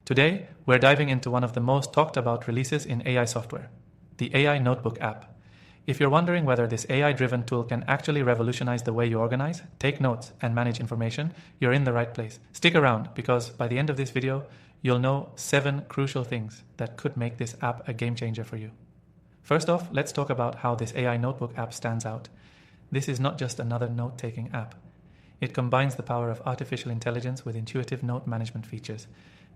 Today, we're diving into one of the most talked about releases in AI software, the AI Notebook app. If you're wondering whether this AI-driven tool can actually revolutionize the way you organize, take notes, and manage information, you're in the right place. Stick around, because by the end of this video, you'll know 7 crucial things that could make this app a game changer for you. First off, let's talk about how this AI Notebook app stands out. This is not just another note-taking app. It combines the power of artificial intelligence with intuitive note management features,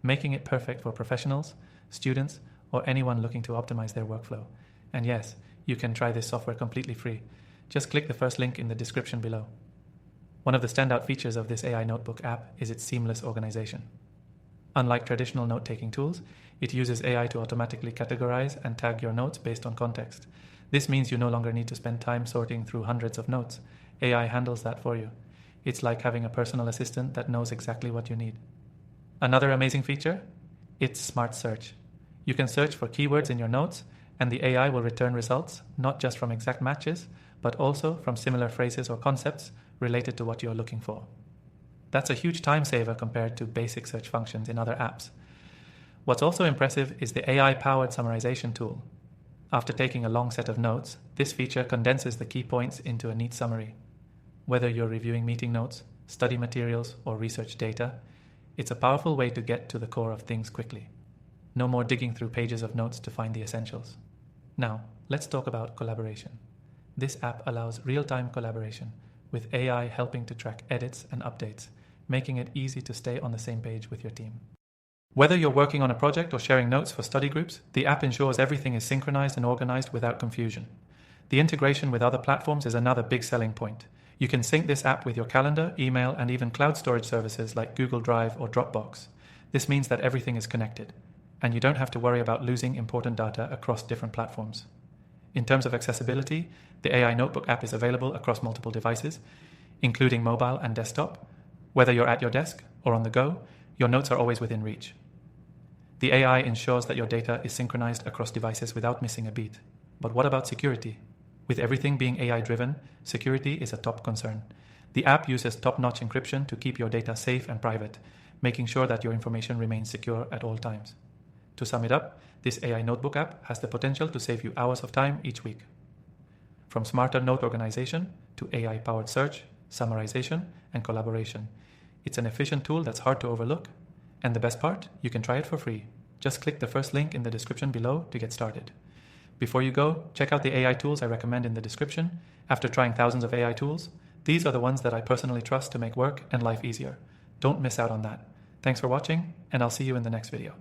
making it perfect for professionals, students, or anyone looking to optimize their workflow. And yes, you can try this software completely free. Just click the first link in the description below. One of the standout features of this AI Notebook app is its seamless organization. Unlike traditional note-taking tools, it uses AI to automatically categorize and tag your notes based on context. This means you no longer need to spend time sorting through hundreds of notes. AI handles that for you. It's like having a personal assistant that knows exactly what you need. Another amazing feature? It's Smart Search. You can search for keywords in your notes, and the AI will return results, not just from exact matches, but also from similar phrases or concepts related to what you're looking for. That's a huge time saver compared to basic search functions in other apps. What's also impressive is the AI-powered summarization tool. After taking a long set of notes, this feature condenses the key points into a neat summary. Whether you're reviewing meeting notes, study materials, or research data, it's a powerful way to get to the core of things quickly. No more digging through pages of notes to find the essentials. Now, let's talk about collaboration. This app allows real-time collaboration, with AI helping to track edits and updates, making it easy to stay on the same page with your team. Whether you're working on a project or sharing notes for study groups, the app ensures everything is synchronized and organized without confusion. The integration with other platforms is another big selling point. You can sync this app with your calendar, email, and even cloud storage services like Google Drive or Dropbox. This means that everything is connected, and you don't have to worry about losing important data across different platforms. In terms of accessibility, the AI Notebook app is available across multiple devices, including mobile and desktop. Whether you're at your desk or on the go, your notes are always within reach. The AI ensures that your data is synchronized across devices without missing a beat. But what about security? With everything being AI-driven, security is a top concern. The app uses top-notch encryption to keep your data safe and private, making sure that your information remains secure at all times. To sum it up, this AI Notebook app has the potential to save you hours of time each week. From smarter note organization to AI-powered search, summarization, and collaboration, it's an efficient tool that's hard to overlook. And the best part, you can try it for free. Just click the first link in the description below to get started. Before you go, check out the AI tools I recommend in the description. After trying thousands of AI tools, these are the ones that I personally trust to make work and life easier. Don't miss out on that. Thanks for watching, and I'll see you in the next video.